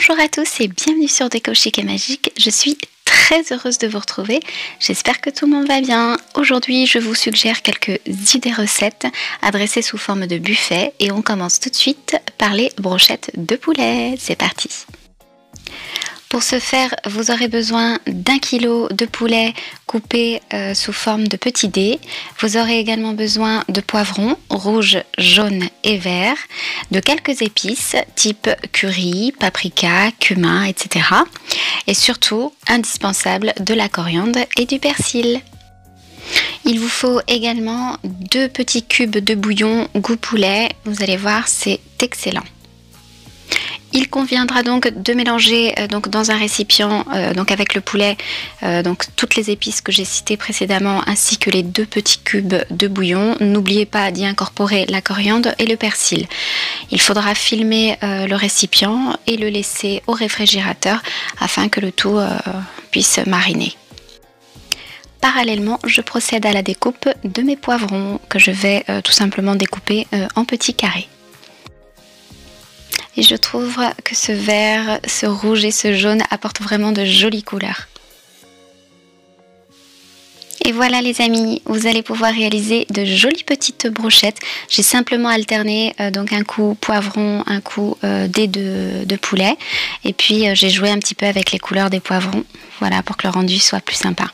Bonjour à tous et bienvenue sur Déco Chic et Magique. Je suis très heureuse de vous retrouver. J'espère que tout le monde va bien. Aujourd'hui, je vous suggère quelques idées recettes adressées sous forme de buffet et on commence tout de suite par les brochettes de poulet. C'est parti. Pour ce faire, vous aurez besoin d'1 kg de poulet coupé sous forme de petits dés. Vous aurez également besoin de poivrons rouges, jaunes et verts, de quelques épices type curry, paprika, cumin, etc. Et surtout, indispensable, de la coriandre et du persil. Il vous faut également 2 petits cubes de bouillon goût poulet. Vous allez voir, c'est excellent. Il conviendra donc de mélanger dans un récipient avec le poulet toutes les épices que j'ai citées précédemment ainsi que les 2 petits cubes de bouillon. N'oubliez pas d'y incorporer la coriandre et le persil. Il faudra filmer le récipient et le laisser au réfrigérateur afin que le tout puisse mariner. Parallèlement, je procède à la découpe de mes poivrons que je vais tout simplement découper en petits carrés. Et je trouve que ce vert, ce rouge et ce jaune apportent vraiment de jolies couleurs. Et voilà les amis, vous allez pouvoir réaliser de jolies petites brochettes. J'ai simplement alterné un coup poivron, un coup dés de poulet. Et puis j'ai joué un petit peu avec les couleurs des poivrons. Voilà, pour que le rendu soit plus sympa.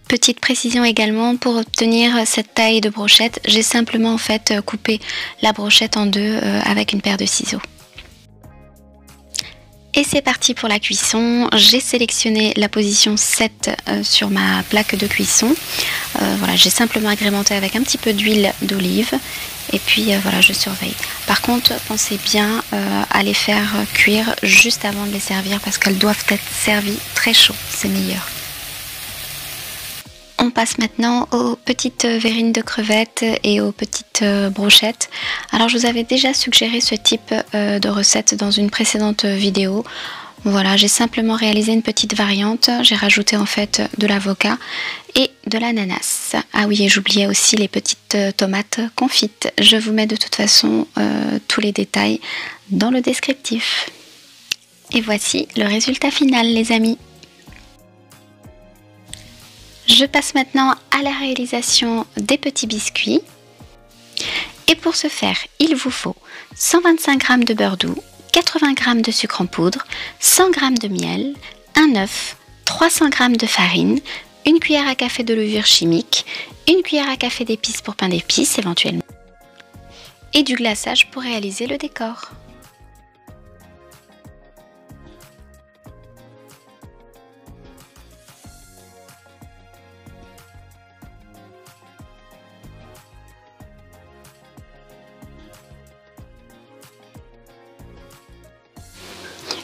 Petite précision également, pour obtenir cette taille de brochette, j'ai simplement coupé la brochette en 2 avec une paire de ciseaux. Et c'est parti pour la cuisson. J'ai sélectionné la position 7 sur ma plaque de cuisson. Voilà, j'ai simplement agrémenté avec un petit peu d'huile d'olive. Et puis voilà, je surveille. Par contre, pensez bien à les faire cuire juste avant de les servir parce qu'elles doivent être servies très chaud, c'est meilleur. On passe maintenant aux petites verrines de crevettes et aux petites brochettes. Alors je vous avais déjà suggéré ce type de recette dans une précédente vidéo. Voilà, j'ai simplement réalisé une petite variante. J'ai rajouté de l'avocat et de l'ananas. Ah oui, et j'oubliais aussi les petites tomates confites. Je vous mets de toute façon tous les détails dans le descriptif. Et voici le résultat final les amis. Je passe maintenant à la réalisation des petits biscuits. Et pour ce faire, il vous faut 125 g de beurre doux, 80 g de sucre en poudre, 100 g de miel, un œuf, 300 g de farine, une cuillère à café de levure chimique, une cuillère à café d'épices pour pain d'épices éventuellement, et du glaçage pour réaliser le décor.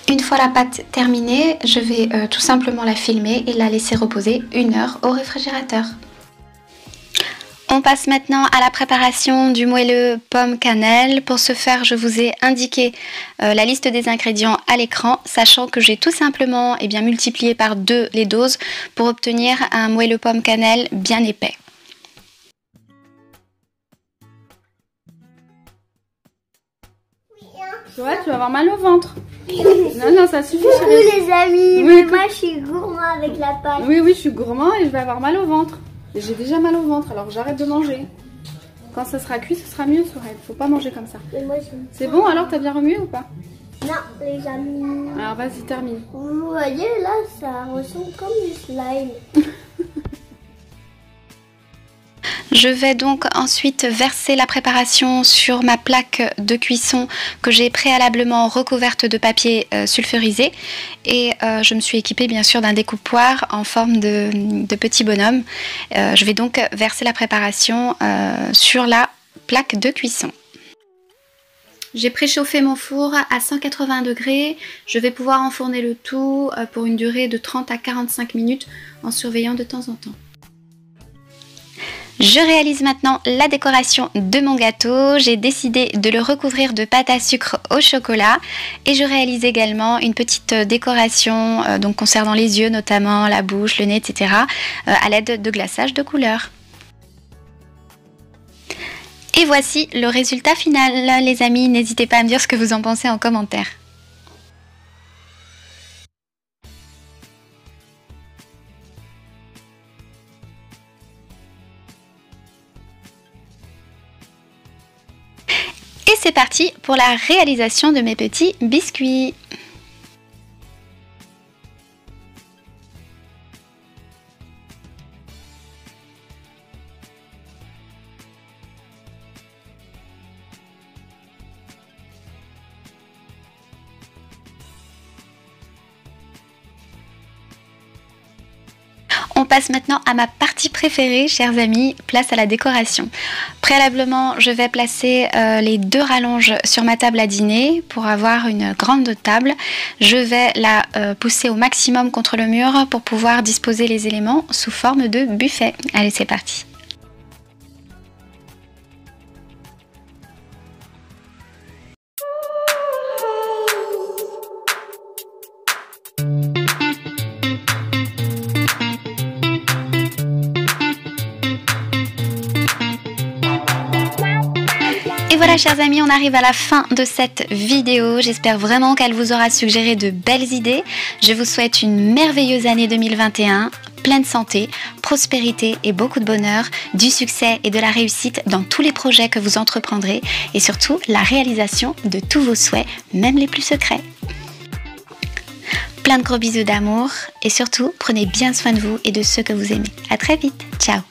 Une fois la pâte terminée, je vais tout simplement la filmer et la laisser reposer 1 heure au réfrigérateur. On passe maintenant à la préparation du moelleux pomme cannelle. Pour ce faire, je vous ai indiqué la liste des ingrédients à l'écran, sachant que j'ai tout simplement multiplié par 2 les doses pour obtenir un moelleux pomme cannelle bien épais. Ouais, tu vas avoir mal au ventre. Non, ça suffit. Coucou les amis, oui, mais moi je suis gourmand avec la pâte. Oui, je suis gourmand et je vais avoir mal au ventre. J'ai déjà mal au ventre, alors j'arrête de manger. Quand ça sera cuit, ce sera mieux, Sorel. Faut pas manger comme ça. C'est bon, alors t'as bien remué ou pas? Non, les amis. Alors vas-y, termine. Vous voyez, là, ça ressemble comme du slime. Je vais donc ensuite verser la préparation sur ma plaque de cuisson que j'ai préalablement recouverte de papier sulfurisé et je me suis équipée bien sûr d'un découpe-poire en forme de petit bonhomme. Je vais donc verser la préparation sur la plaque de cuisson. J'ai préchauffé mon four à 180 degrés. Je vais pouvoir enfourner le tout pour une durée de 30 à 45 minutes en surveillant de temps en temps. Je réalise maintenant la décoration de mon gâteau. J'ai décidé de le recouvrir de pâte à sucre au chocolat et je réalise également une petite décoration concernant les yeux notamment, la bouche, le nez, etc. À l'aide de glaçage de couleurs. Et voici le résultat final les amis, n'hésitez pas à me dire ce que vous en pensez en commentaire. c'est parti pour la réalisation de mes petits biscuits. On passe maintenant à ma partie préférée, chers amis, place à la décoration. Préalablement, je vais placer les 2 rallonges sur ma table à dîner pour avoir une grande table. Je vais la pousser au maximum contre le mur pour pouvoir disposer les éléments sous forme de buffet. Allez, c'est parti. Et voilà, chers amis, on arrive à la fin de cette vidéo. J'espère vraiment qu'elle vous aura suggéré de belles idées. Je vous souhaite une merveilleuse année 2021, pleine santé, prospérité et beaucoup de bonheur, du succès et de la réussite dans tous les projets que vous entreprendrez et surtout la réalisation de tous vos souhaits, même les plus secrets. Plein de gros bisous d'amour et surtout, prenez bien soin de vous et de ceux que vous aimez. À très vite, ciao.